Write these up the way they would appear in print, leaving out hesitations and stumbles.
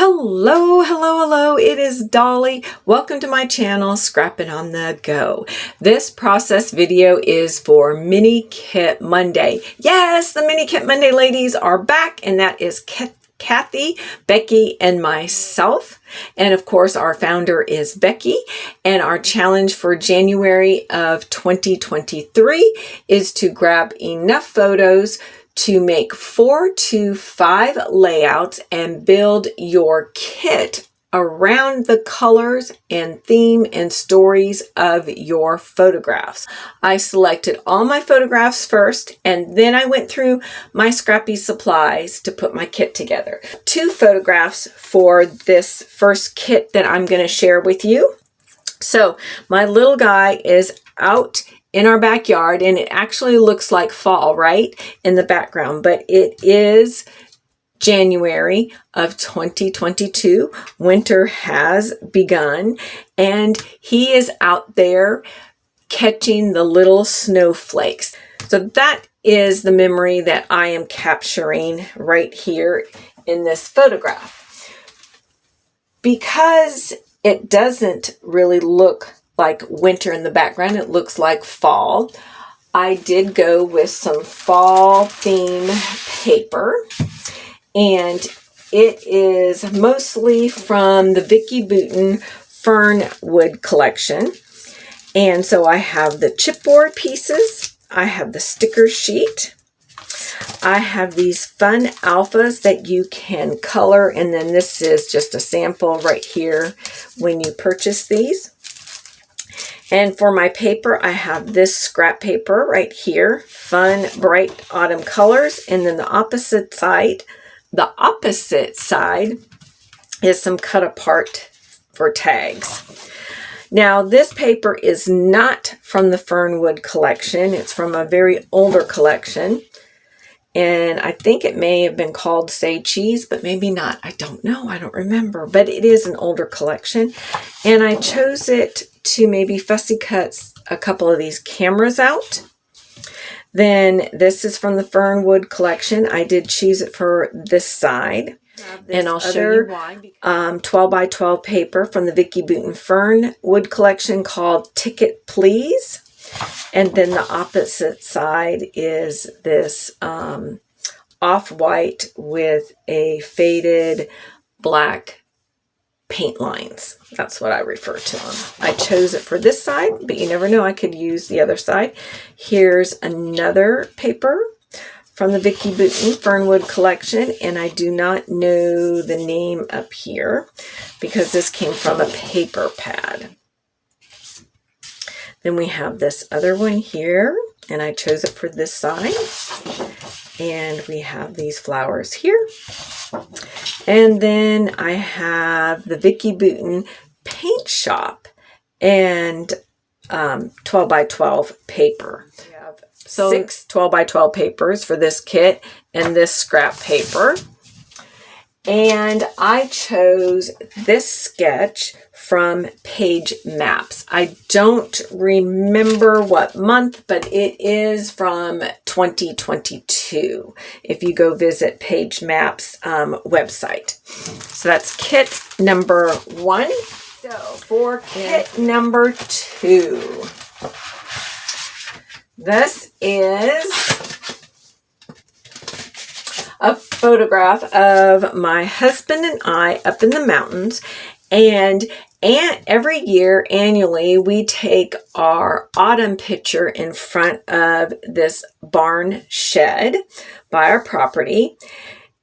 Hello, hello, hello. It is Dolly. Welcome to my channel, Scrapping on the Go. This process video is for Mini Kit Monday. Yes, the Mini Kit Monday ladies are back, and that is Kathy, Becky, and myself. And of course, our founder is Becky. And our challenge for January of 2023 is to grab enough photos to make 4 to 5 layouts and build your kit around the colors and theme and stories of your photographs. I selected all my photographs first, and then I went through my scrappy supplies to put my kit together. 2 photographs for this first kit that I'm going to share with you. So my little guy is out in our backyard, and it actually looks like fall, right, in the background, but it is January of 2022. Winter has begun, and he is out there catching the little snowflakes. So that is the memory that I am capturing right here in this photograph. Because it doesn't really look like winter in the background, it looks like fall. I did go with some fall theme paper, and it is mostly from the Vicky Fernwood collection. And so I have the chipboard pieces, I have the sticker sheet, I have these fun alphas that you can color, and then this is just a sample right here when you purchase these. And for my paper, I have this scrap paper right here, fun, bright autumn colors. And then the opposite side is some cut apart for tags. Now, this paper is not from the Fernwood collection. It's from a very older collection. And I think it may have been called Say Cheese, but maybe not. I don't know. I don't remember. But it is an older collection. And I chose it to maybe fussy cut a couple of these cameras out. Then this is from the Fernwood collection. I did choose it for this side. And I'll show you why. 12 by 12 paper from the Vicky Fernwood collection called Ticket Please. And then the opposite side is this off-white with a faded black paint lines. That's what I refer to them. I chose it for this side, but you never know, I could use the other side. Here's another paper from the Vicky Fernwood collection, and I do not know the name up here because this came from a paper pad. Then we have this other one here, and I chose it for this side. And we have these flowers here. And then I have the Vicky Paint Shop and 12 by 12 paper. We have 6 12 by 12 papers for this kit and this scrap paper. And I chose this sketch from Page Maps. I don't remember what month, but it is from 2022 if you go visit Page Maps website. So that's kit number 1. So for kit number 2, this is a photograph of my husband and I up in the mountains. And every year, annually, we take our autumn picture in front of this barn shed by our property.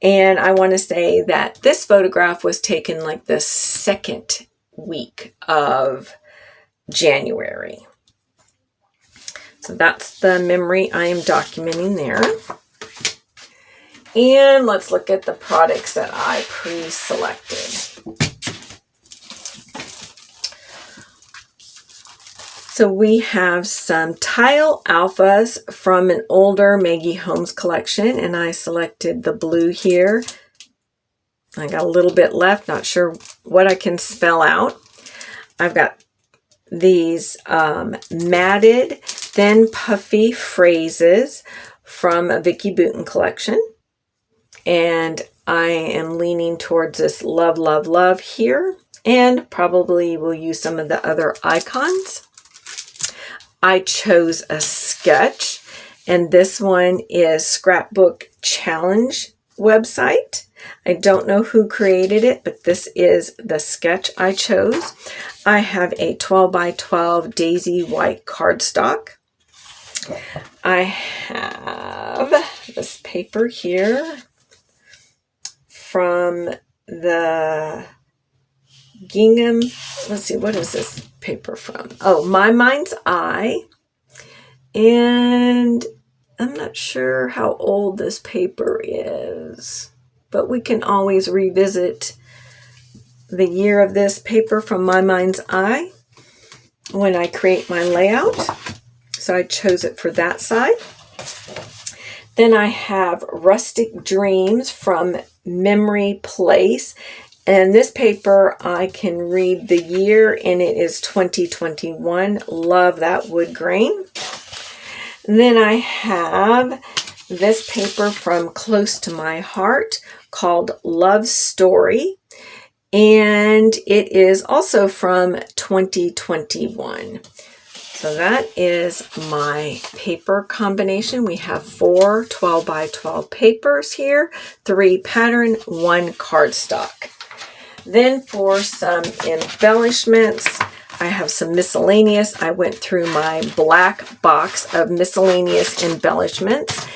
And I want to say that this photograph was taken like the second week of January. So that's the memory I am documenting there. And let's look at the products that I pre-selected. So we have some tile alphas from an older Maggie Holmes collection, and I selected the blue here. I got a little bit left, not sure what I can spell out. I've got these matted, thin, puffy phrases from a Vicky collection. And I am leaning towards this love, love, love here, and probably will use some of the other icons. I chose a sketch, and this one is Scrapbook Challenge website. I don't know who created it, but this is the sketch I chose. I have a 12 by 12 daisy white cardstock. I have this paper here from the gingham. Let's see, what is this paper from? Oh, My Mind's Eye. And I'm not sure how old this paper is, but we can always revisit the year of this paper from My Mind's Eye when I create my layout. So I chose it for that side. Then I have Rustic Dreams from Memory Place. And this paper, I can read the year, and it is 2021. Love that wood grain. And then I have this paper from Close to My Heart called Love Story. And it is also from 2021. So that is my paper combination. We have 4 12 by 12 papers here, 3 pattern, 1 cardstock. Then for some embellishments, I have some miscellaneous. I went through my black box of miscellaneous embellishments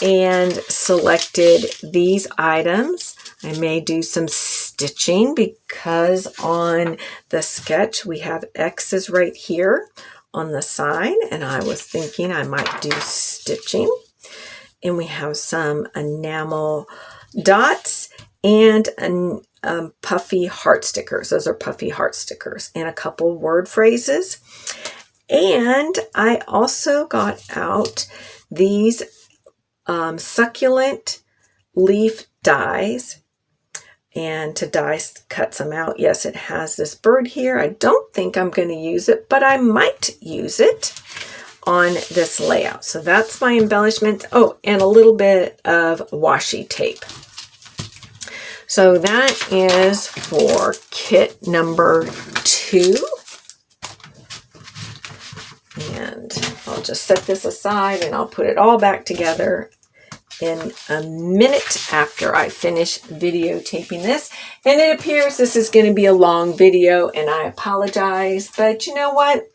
and selected these items. I may do some stitching because on the sketch we have X's right here on the side, and I was thinking I might do stitching. And we have some enamel dots and puffy heart stickers. Those are puffy heart stickers, and a couple word phrases. And I also got out these succulent leaf dies. And to die cut some out. Yes, it has this bird here. I don't think I'm going to use it, but I might use it on this layout. So that's my embellishment. Oh, and a little bit of washi tape. So that is for kit number 2. And I'll just set this aside and I'll put it all back together in a minute after I finish videotaping this. And it appears this is going to be a long video, and I apologize, but you know what?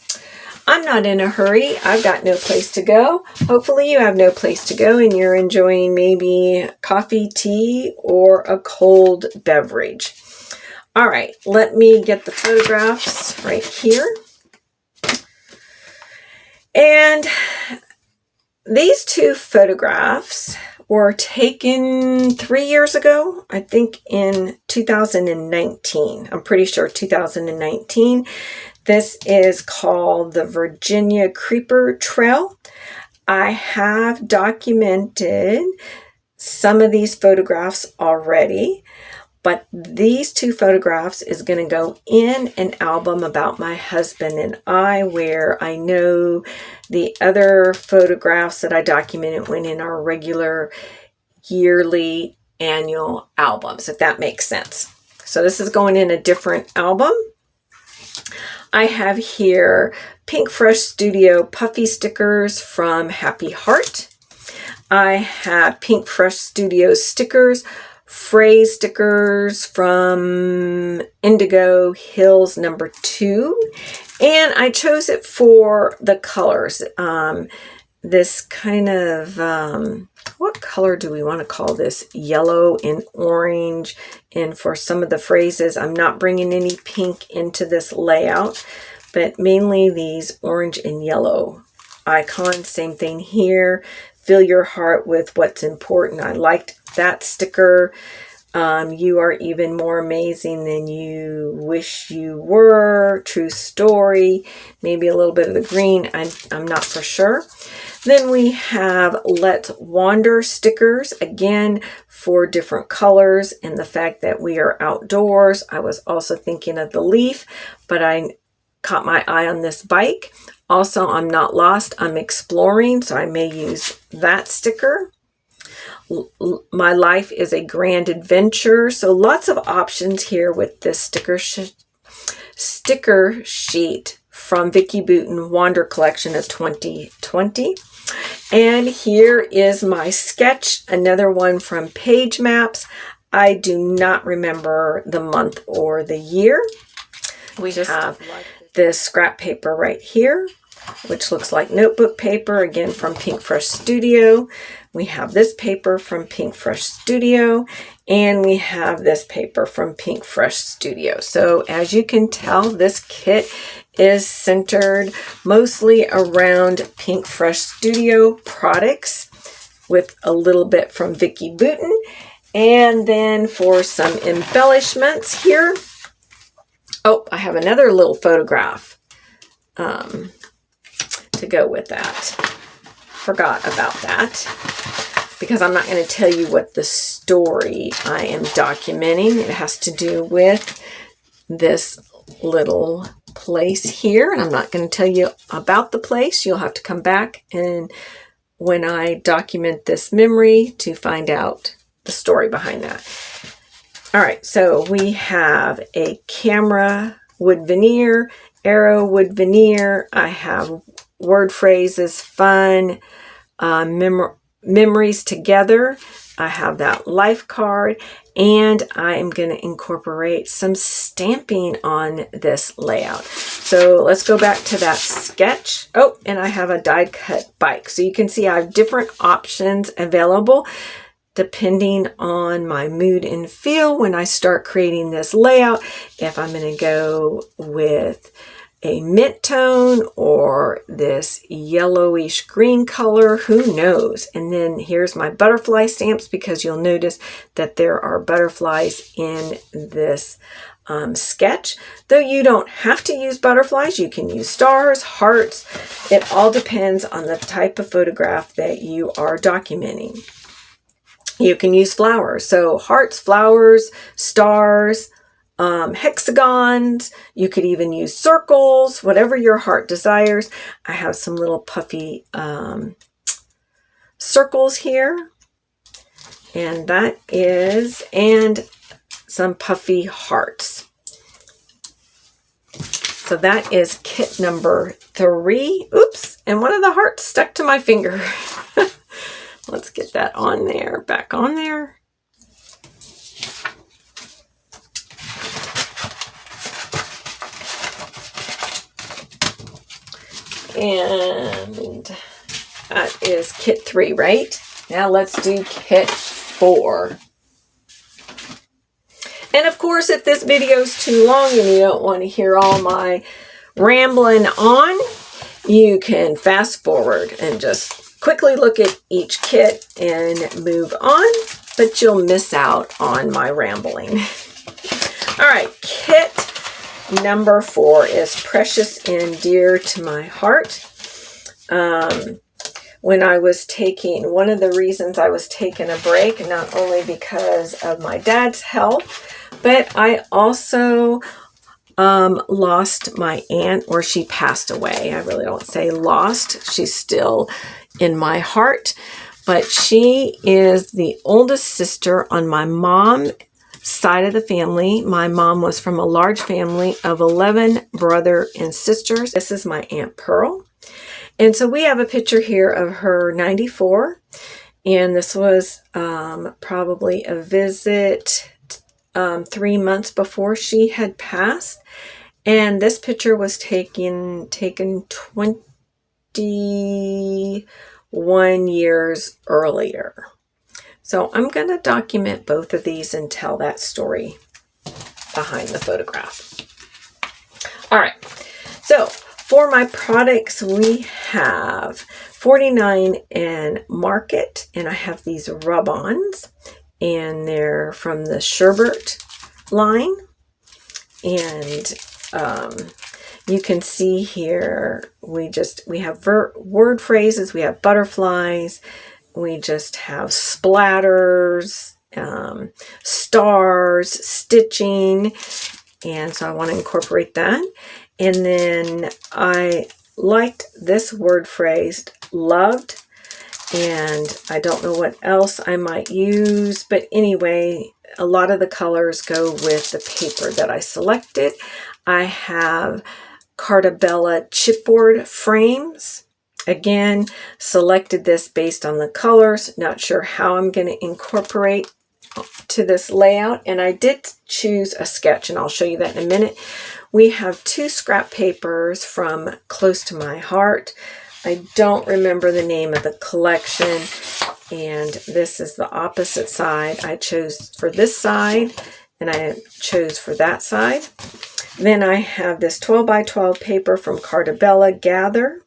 I'm not in a hurry. I've got no place to go. Hopefully you have no place to go and you're enjoying maybe coffee, tea, or a cold beverage. All right, let me get the photographs right here. And these 2 photographs were taken 3 years ago, I think in 2019. I'm pretty sure 2019. This is called the Virginia Creeper Trail. I have documented some of these photographs already, but these 2 photographs is going to go in an album about my husband and I, where I know the other photographs that I documented went in our regular yearly annual albums, if that makes sense. So this is going in a different album. I have here Pink Fresh Studio Puffy stickers from Happy Heart. I have Pink Fresh Studio stickers, phrase stickers from Indigo Hills number 2. And I chose it for the colors. This kind of, what color do we want to call this? Yellow and orange. And for some of the phrases, I'm not bringing any pink into this layout, but mainly these orange and yellow icons. Same thing here. Fill your heart with what's important. I liked that sticker. You are even more amazing than you wish you were. True story. Maybe a little bit of the green. I'm not for sure. Then we have Let's Wander stickers, again, for different colors and the fact that we are outdoors. I was also thinking of the leaf, but I caught my eye on this bike. Also, I'm not lost, I'm exploring, so I may use that sticker. My life is a grand adventure. So lots of options here with this sticker sheet from Becky Wander Collection of 2020. And here is my sketch, another one from Page Maps. I do not remember the month or the year. We just have this scrap paper right here, which looks like notebook paper, again from Pink Fresh Studio. We have this paper from Pink Fresh Studio, and we have this paper from Pink Fresh Studio. So as you can tell, this kit is centered mostly around Pink Fresh Studio products with a little bit from Becky Booten. And then for some embellishments here, oh, I have another little photograph to go with that. Forgot about that because I'm not going to tell you what the story I am documenting. It has to do with this little place here, and I'm not going to tell you about the place. You'll have to come back and when I document this memory to find out the story behind that. All right, so we have a camera wood veneer, arrow wood veneer. I have word phrases, fun, memories together. I have that life card, and I am going to incorporate some stamping on this layout. So let's go back to that sketch. Oh, and I have a die cut bike. So you can see I have different options available depending on my mood and feel when I start creating this layout. If I'm going to go with a mint tone or this yellowish green color, who knows? And then here's my butterfly stamps, because you'll notice that there are butterflies in this sketch. Though you don't have to use butterflies, you can use stars, hearts. It all depends on the type of photograph that you are documenting. You can use flowers, so hearts, flowers, stars, hexagons. You could even use circles, whatever your heart desires. I have some little puffy circles here, and that is, and some puffy hearts. So that is kit number 3. Oops, and one of the hearts stuck to my finger. Let's get that on there, back on there. And that is kit 3, right? Now let's do kit 4. And of course, if this video is too long and you don't want to hear all my rambling on, you can fast forward and just quickly look at each kit and move on, but you'll miss out on my rambling. All right, kit number 4 is precious and dear to my heart. When I was taking, one of the reasons I was taking a break, not only because of my dad's health, but I also lost my aunt, or she passed away. I really don't say lost. She's still in my heart, but she is the oldest sister on my mom's side of the family. My mom was from a large family of 11 brothers and sisters. This is my Aunt Pearl. And so we have a picture here of her 94. And this was probably a visit 3 months before she had passed. And this picture was taken 21 years earlier. So I'm going to document both of these and tell that story behind the photograph. All right, so for my products, we have 49 and Market, and I have these rub-ons, and they're from the Sherbert line. And you can see here, we have word phrases, we have butterflies, we just have splatters, stars, stitching, and so I want to incorporate that. And then I liked this word phrase, loved, And I don't know what else I might use, but anyway, a lot of the colors go with the paper that I selected. I have Carta Bella chipboard frames. Again, selected this based on the colors. Not sure how I'm going to incorporate to this layout, and I did choose a sketch, and I'll show you that in a minute. We have 2 scrap papers from Close to My Heart. I don't remember the name of the collection, and this is the opposite side. I chose for this side, and I chose for that side. Then I have this 12 by 12 paper from Carta Bella Gather,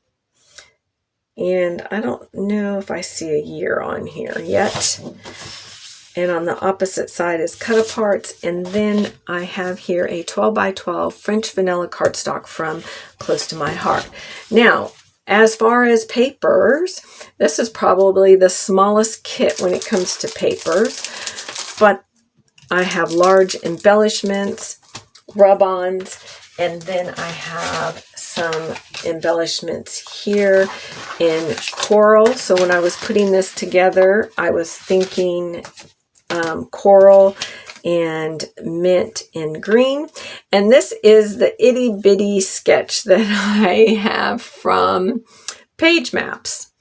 and I don't know if I see a year on here yet. And on the opposite side is cut aparts. And then I have here a 12 by 12 French vanilla cardstock from Close to My Heart. Now, as far as papers, this is probably the smallest kit when it comes to papers, but I have large embellishments, rub-ons, and then I have some embellishments here in coral. So when I was putting this together, I was thinking coral and mint in green. And this is the itty bitty sketch that I have from Page Maps.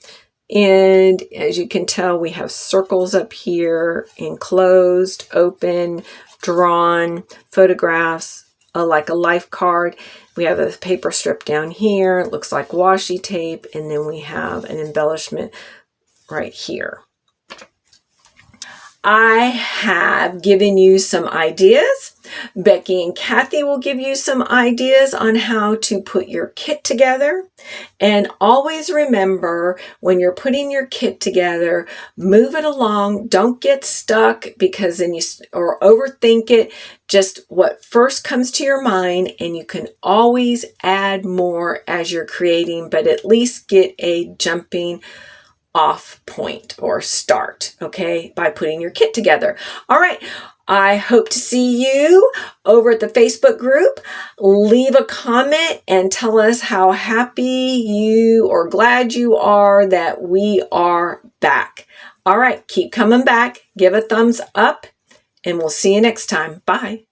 And as you can tell, we have circles up here, enclosed, open, drawn, photographs, like a life card. We have a paper strip down here. It looks like washi tape. And then we have an embellishment right here. I have given you some ideas. Becky and Kathy will give you some ideas on how to put your kit together. And always remember, when you're putting your kit together, move it along. Don't get stuck because then or overthink it. Just what first comes to your mind, and you can always add more as you're creating, but at least get a jumping off point or start, okay, by putting your kit together. All right. I hope to see you over at the Facebook group. Leave a comment and tell us how happy you or glad you are that we are back. All right. Keep coming back. Give a thumbs up, and we'll see you next time. Bye.